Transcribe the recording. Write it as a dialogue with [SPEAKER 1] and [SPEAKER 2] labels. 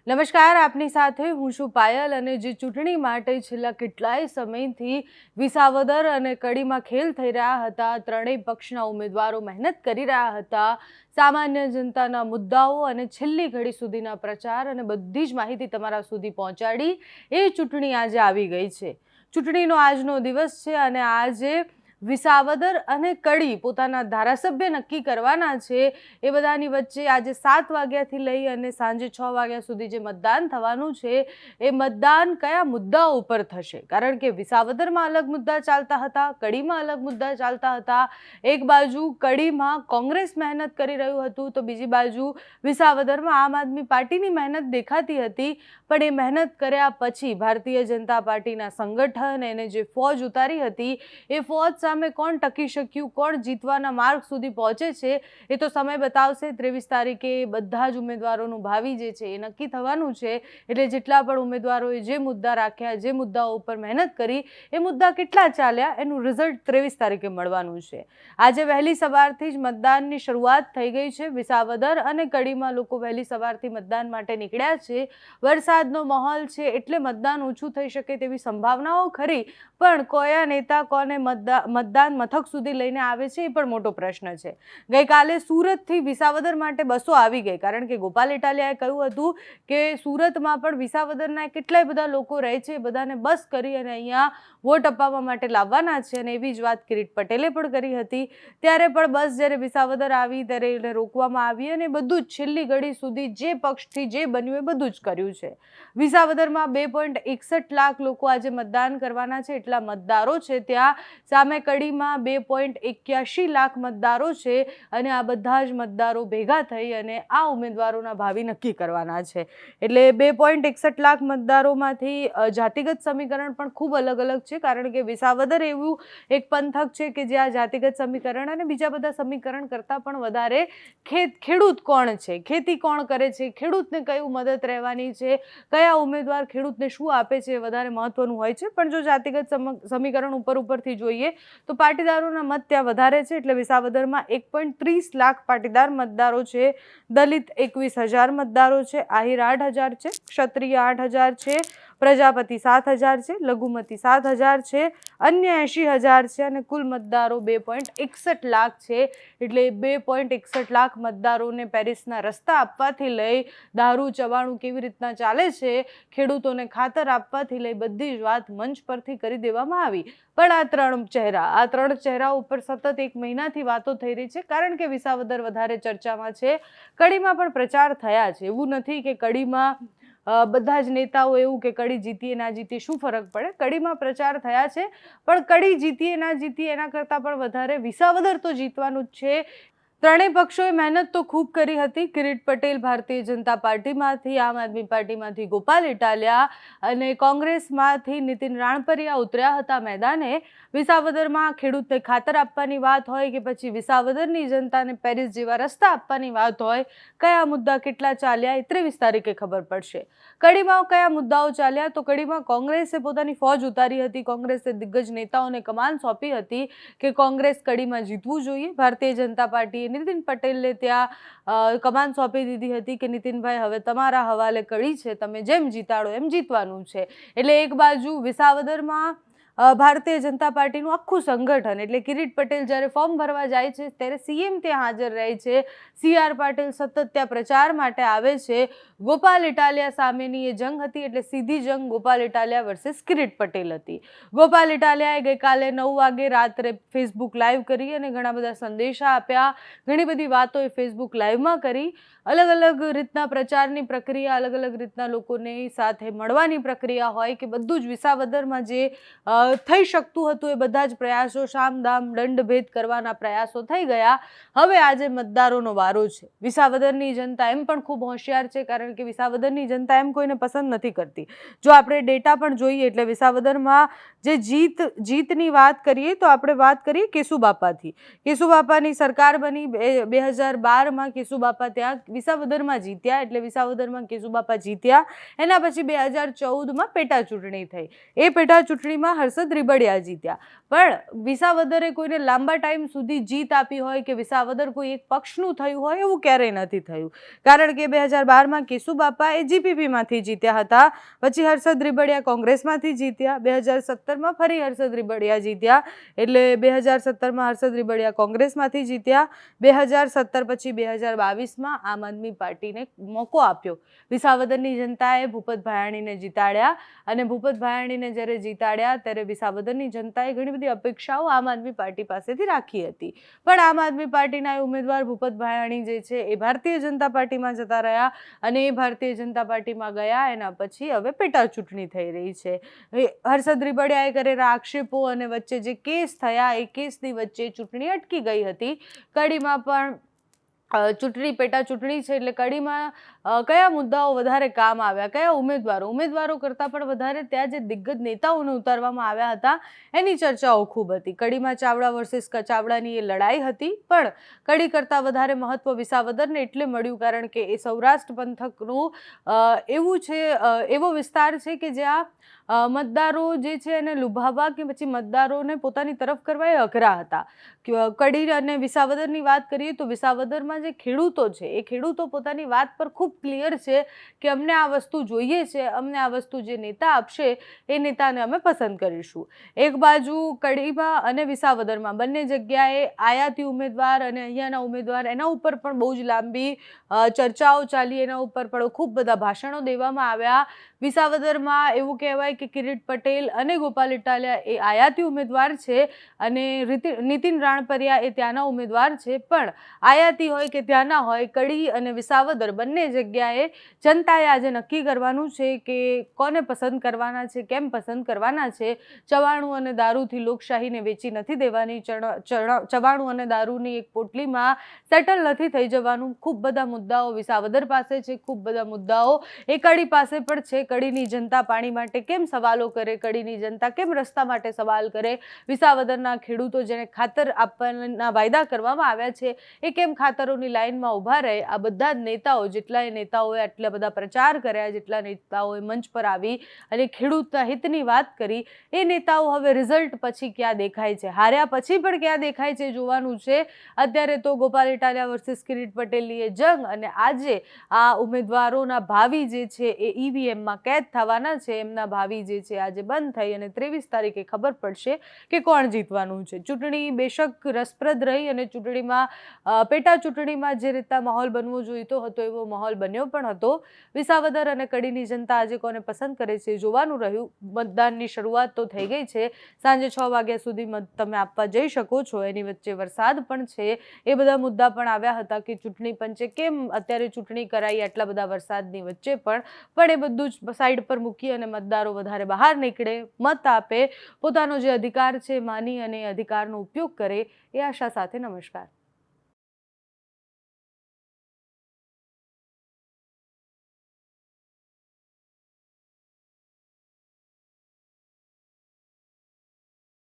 [SPEAKER 1] નમસ્કાર, આપની સાથે હું છું પાયલ અને જે ચૂંટણી માટે છેલ્લા કેટલાય સમયથી વિસાવદર અને કડીમાં ખેલ થઈ રહ્યા હતા, ત્રણેય પક્ષના ઉમેદવારો મહેનત કરી રહ્યા હતા, સામાન્ય જનતાના મુદ્દાઓ અને છેલ્લી ઘડી સુધીના પ્રચાર અને બધી જ માહિતી તમારા સુધી પહોંચાડી એ ચૂંટણી આજે આવી ગઈ છે। ચૂંટણીનો આજનો દિવસ છે અને આજે વિસાવદર અને કડી પોતાના ધારાસભ્ય નક્કી કરવાના છે। એ બધાની વચ્ચે આજે 7 વાગ્યાથી લઈ અને સાંજે 6 વાગ્યા સુધી જે મતદાન થવાનું છે એ મતદાન કયા મુદ્દાઓ ઉપર થશે, કારણ કે વિસાવદરમાં અલગ મુદ્દા ચાલતા હતા, કડીમાં અલગ મુદ્દા ચાલતા હતા। એક બાજુ કડીમાં કોંગ્રેસ મહેનત કરી રહ્યું હતું તો બીજી બાજુ વિસાવદરમાં આમ આદમી પાર્ટીની મહેનત દેખાતી હતી, પણ એ મહેનત કર્યા પછી ભારતીય જનતા પાર્ટીના સંગઠન એને જે ફોજ ઉતારી હતી એ ફોજ સામે કોણ ટકી શક્યું, કોણ જીતવાના માર્ગ સુધી પહોંચે છે એ તો સમય બતાવશે। 23 તારીખે બધા જ ઉમેદવારોનું ભાવિ જે છે એ નક્કી થવાનું છે, એટલે જેટલા પણ ઉમેદવારોએ જે મુદ્દા રાખ્યા, જે મુદ્દાઓ ઉપર મહેનત કરી એ મુદ્દા કેટલા ચાલ્યા એનું રિઝલ્ટ 23 તારીખે મળવાનું છે। આજે વહેલી સવારથી જ મતદાનની શરૂઆત થઈ ગઈ છે। વિસાવદર અને કડીમાં લોકો વહેલી સવારથી મતદાન માટે નીકળ્યા છે। વરસાદનો માહોલ છે એટલે મતદાન ઓછું થઈ શકે તેવી સંભાવનાઓ ખરી, પણ કયા નેતા કોને મતદાન મથક સુધી લઈને આવે છે એ પણ મોટો પ્રશ્ન છે। ગઈકાલે સુરતથી વિસાવદર માટે બસો આવી ગઈ, કારણ કે ગોપાલ ઇટાલિયાએ કહ્યું હતું કે સુરતમાં પણ વિસાવદરના કેટલાય બધા લોકો રહે છે, બધાને બસ કરી અને અહીંયા વોટ અપાવવા માટે લાવવાના છે, અને એવી જ વાત કિરીટ પટેલે પણ કરી હતી। ત્યારે પણ બસ જ્યારે વિસાવદર આવી ત્યારે એને રોકવામાં આવી અને બધું જ છેલ્લી ઘડી સુધી જે પક્ષથી જે બન્યું એ બધું જ કર્યું છે। વિસાવદરમાં 2.61 લાખ લોકો આજે મતદાન કરવાના છે, એટલા મતદારો છે ત્યાં। સામે કડીમાં 2.81 લાખ મતદારો છે અને આ બધા જ મતદારો ભેગા થઈ અને આ ઉમેદવારોના ભાવિ નક્કી કરવાના છે। એટલે 2.61 લાખ મતદારોમાંથી જાતિગત સમીકરણ પણ ખૂબ અલગ અલગ છે, કારણ કે વિસાવદર એવું એક પંથક છે કે જ્યાં જાતિગત સમીકરણ અને બીજા બધા સમીકરણ કરતાં પણ વધારે ખેડૂત કોણ છે, ખેતી કોણ કરે છે, ખેડૂતને કયું મદદ રહેવાની છે, કયા ઉમેદવાર ખેડૂતને શું આપે છે એ વધારે મહત્વનું હોય છે। પણ જો જાતિગત સમીકરણ ઉપરથી જોઈએ તો પાટીદારોના મત ત્યાં વધારે છે, એટલે વિસાવદરમાં 1.30 લાખ પાટીદાર મતદારો છે, દલિત 21,000 મતદારો છે, આહિર 8,000 છે, ક્ષત્રિય 8,000 છે, પ્રજાપતિ 7,000 છે, લઘુમતી 7,000 છે, અન્ય 80,000 છે અને કુલ મતદારો 2.61 લાખ છે। એટલે 2.61 લાખ મતદારોને પેરિસના રસ્તા આપવાથી લઈ દારૂ ચવાણું કેવી રીતના ચાલે છે, ખેડૂતોને ખાતર આપવાથી લઈ બધી જ વાત મંચ પરથી કરી દેવામાં આવી। પણ આ ત્રણ ચહેરા ઉપર સતત 1 મહિનાથી વાતો થઈ રહી છે, કારણ કે વિસાવદર વધારે ચર્ચામાં છે। કડીમાં પણ પ્રચાર થયા છે, એવું નથી કે કડીમાં બધા જ નેતાઓ એવું કે કડી જીતીએ ના જીતીએ શું ફરક પડે, કડીમાં પ્રચાર થયા છે, પણ કડી જીતીએ ના જીતીએ એના કરતાં પણ વધારે વિસાવદર તો જીતવાનું જ છે। ત્રણેય પક્ષોએ મહેનત તો ખૂબ કરી હતી। કિરીટ પટેલ ભારતીય જનતા પાર્ટીમાંથી, આમ આદમી પાર્ટીમાંથી ગોપાલ ઇટાલિયા અને કોંગ્રેસમાંથી નીતિન રાણપરિયા ઉતર્યા હતા મેદાને। વિસાવદરમાં ખેડૂતને ખાતર આપવાની વાત હોય કે પછી વિસાવદરની જનતાને પેરિસ જેવા રસ્તા આપવાની વાત હોય, કયા મુદ્દા કેટલા ચાલ્યા એ 23 તારીખે ખબર પડશે। કડીમાં કયા મુદ્દાઓ ચાલ્યા તો કડીમાં કોંગ્રેસે પોતાની ફોજ ઉતારી હતી, કોંગ્રેસે દિગ્ગજ નેતાઓને કમાન સોંપી હતી કે કોંગ્રેસ કડીમાં જીતવું જોઈએ। ભારતીય જનતા પાર્ટીએ નીતિન પટેલને ત્યાં કમાન સોંપી દીધી હતી કે નીતિનભાઈ હવે તમારા હવાલે કડી છે, તમે જેમ જીતાડો એમ જીતવાનું છે। એટલે એક બાજુ વિસાવદરમાં ભારતીય જનતા પાર્ટીનું આખું સંગઠન, એટલે કિરીટ પટેલ જ્યારે ફોર્મ ભરવા જાય છે ત્યારે સીએમ ત્યાં હાજર રહે છે, CR પાટીલ સતત ત્યાં પ્રચાર માટે આવે છે। ગોપાલ ઇટાલિયા સામેની એ જંગ હતી, એટલે સીધી જંગ ગોપાલ ઇટાલિયા વર્સેસ કિરીટ પટેલ હતી। ગોપાલ ઇટાલિયાએ ગઈકાલે 9 વાગે રાત્રે ફેસબુક લાઈવ કરી અને ઘણા બધા સંદેશા આપ્યા, ઘણી બધી વાતો એ ફેસબુક લાઈવમાં કરી। અલગ અલગ રીતના પ્રચારની પ્રક્રિયા, અલગ અલગ રીતના લોકોની સાથે મળવાની પ્રક્રિયા હોય કે બધું જ વિસાવદરમાં જે થઈ શકતું હતું એ બધા જ પ્રયાસો સામદામ દંડભેદ કરવાના પ્રયાસો થઈ ગયા। હવે આજે મતદારોનો વારો છે। વિસાવદરની જનતા એમ પણ ખૂબ હોશિયાર છે, કારણ કે વિસાવદરની જનતા એમ કોઈને પસંદ નથી કરતી। જો આપણે ડેટા પણ જોઈએ એટલે વિસાવદરમાં જે જીતની વાત કરીએ તો આપણે વાત કરીએ કેશુબાપાથી। કેશુબાપાની સરકાર બની 2012માં, કેશુબાપા ત્યાં વિસાવદરમાં જીત્યા, એટલે વિસાવદરમાં કેશુબાપા જીત્યા. એના પછી 2014માં પેટા ચૂંટણી થઈ. એ પેટા ચૂંટણીમાં હર્ષદ રીબડિયા જીત્યા. પણ વિસાવદરે કોઈને લાંબા ટાઈમ સુધી જીત આપી હોય કે વિસાવદર કોઈ એક પક્ષનું થયું હોય એવું ક્યારેય નથી થયું. કારણ કે 2012માં કેશુબાપા એ જીપીપીમાંથી જીત્યા હતા. પછી હર્ષદ રીબડિયા કોંગ્રેસમાંથી જીત્યા. 2017માં ફરી હર્ષદ રીબડિયા જીત્યા, એટલે 2017માં હર્ષદ રીબડિયા કોંગ્રેસમાંથી જીત્યા. 2017 પછી 2022માં આમ આદમી પાર્ટીને મોકો આપ્યો. વિસાવદરની જનતાએ ભૂપત ભાયાણીને જીતાડ્યા, અને ભૂપત ભાયાણીને જ્યારે જીતાડ્યા ત્યારે વિસાવદરની જનતાએ ઘણી બધી અપેક્ષાઓ આમ આદમી પાર્ટી પાસેથી રાખી હતી. પણ આમ આદમી પાર્ટીના ઉમેદવાર ભૂપત ભાયાણી જે છે એ ભારતીય જનતા પાર્ટીમાં જતા રહ્યા, અને એ ભારતીય જનતા પાર્ટીમાં ગયા. એના પછી હવે પેટા ચૂંટણી થઈ રહી છે. હર્ષદ રીબડિયાએ કરેલા આક્ષેપો અને વચ્ચે જે કેસ થયા, એ કેસની વચ્ચે ચૂંટણી અટકી ગઈ હતી. કડીમાં પણ ચૂંટણી પેટા ચૂંટણી છે, એટલે કડીમાં કયા મુદ્દાઓ વધારે કામ આવ્યા, કયા ઉમેદવારો કરતાં પણ વધારે ત્યાં જે દિગ્ગજ નેતાઓને ઉતારવામાં આવ્યા હતા એની ચર્ચાઓ ખૂબ હતી. કડીમાં ચાવડા વર્સિસ ચાવડાની એ લડાઈ હતી, પણ કડી કરતાં વધારે મહત્વ વિસાવદરને એટલે મળ્યું કારણ કે એ સૌરાષ્ટ્ર પંથકનું એવું છે, એવો વિસ્તાર છે કે જ્યાં મતદારો જે છે એને લુભાવવા કે પછી મતદારોને પોતાની તરફ કરવા એ અઘરા હતા. કડી અને વિસાવદરની વાત કરીએ તો વિસાવદરમાં જે ખેડૂતો છે એ ખેડૂતો પોતાની વાત પર ખૂબ ક્લિયર છે કે અમને આ વસ્તુ જોઈએ છે, અમને આ વસ્તુ જે નેતા આપશે એ નેતાને અમે પસંદ કરીશું. એક બાજુ કડીમાં અને વિસાવદરમાં બંને જગ્યાએ આયાતી ઉમેદવાર અને અહીંયાના ઉમેદવાર, એના ઉપર પણ બહુ જ લાંબી ચર્ચાઓ ચાલી, એના ઉપર પણ ખૂબ બધા ભાષણો દેવામાં આવ્યા. વિસાવદરમાં એવું કહેવાય કે કિરીટ પટેલ અને ગોપાલ ઇટાલિયા એ આયાતી ઉમેદવાર છે, અને નીતિન રાણપરિયા એ ત્યાંના ઉમેદવાર છે. પણ આયાતી હોય કે ત્યાંના હોય, કડી અને વિસાવદર બંને જગ્યાએ જનતાએ આજે નક્કી કરવાનું છે કે કોને પસંદ કરવાના છે, કેમ પસંદ કરવાના છે. ચવાણું અને દારૂથી લોકશાહીને વેચી નથી દેવાની, ચવાણું અને દારૂની એક પોટલીમાં સેટલ નથી થઈ જવાનું. ખૂબ બધા મુદ્દાઓ વિસાવદર પાસે છે, ખૂબ બધા મુદ્દાઓ એ કડી પાસે પણ છે. કડીની જનતા પાણી માટે કેમ સવાલો કરે, કડીની જનતા કેમ રસ્તા માટે સવાલ કરે, વિસાવદરના ખેડૂતો જેને ખાતર આપવાના વાયદા કરવામાં આવ્યા છે એ કેમ ખાતરોની લાઈનમાં ઊભા રહે. આ બધા જ નેતાઓ, જેટલાય નેતાઓએ આટલા બધા પ્રચાર કર્યા, જેટલા નેતાઓએ મંચ પર આવી અને ખેડૂતના હિતની વાત કરી, એ નેતાઓ હવે રિઝલ્ટ પછી ક્યાં દેખાય છે, હાર્યા પછી પણ ક્યાં દેખાય છે જોવાનું છે. અત્યારે તો ગોપાલ ઇટાલિયા વર્સિસ કિરીટ પટેલની એ જંગ, અને આજે આ ઉમેદવારોના ભાવિ જે છે એ ઈવીએમમાં કેદ થવાના છે. એમના ભાવિ જે છે આજે બંધ થઈ અને 23 તારીખે ખબર પડશે કે કોણ જીતવાનું છે. ચૂંટણી બેશક રસપ્રદ રહી, અને ચૂંટણીમાં પેટા ચૂંટણીમાં જે રીતના માહોલ બનવો જોઈતો હતો એવો માહોલ બન્યો પણ હતો. વિસાવદર અને કડીની જનતા આજે કોને પસંદ કરે છે જોવાનું રહ્યું. મતદાનની શરૂઆત તો થઈ ગઈ છે, સાંજે 6 વાગ્યા સુધી મત તમે આપવા જઈ શકો છો. એની વચ્ચે વરસાદ પણ છે, એ બધા મુદ્દા પણ આવ્યા હતા કે ચૂંટણી પંચે કેમ અત્યારે ચૂંટણી કરાઈ આટલા બધા વરસાદની વચ્ચે. પણ એ બધું જ સાઈડ પર મૂકી અને મતદારો વધારે બહાર નીકળે, મત આપે, પોતાનો જે અધિકાર છે માની અને અધિકારનો ઉપયોગ કરે, એ આશા સાથે નમસ્કાર.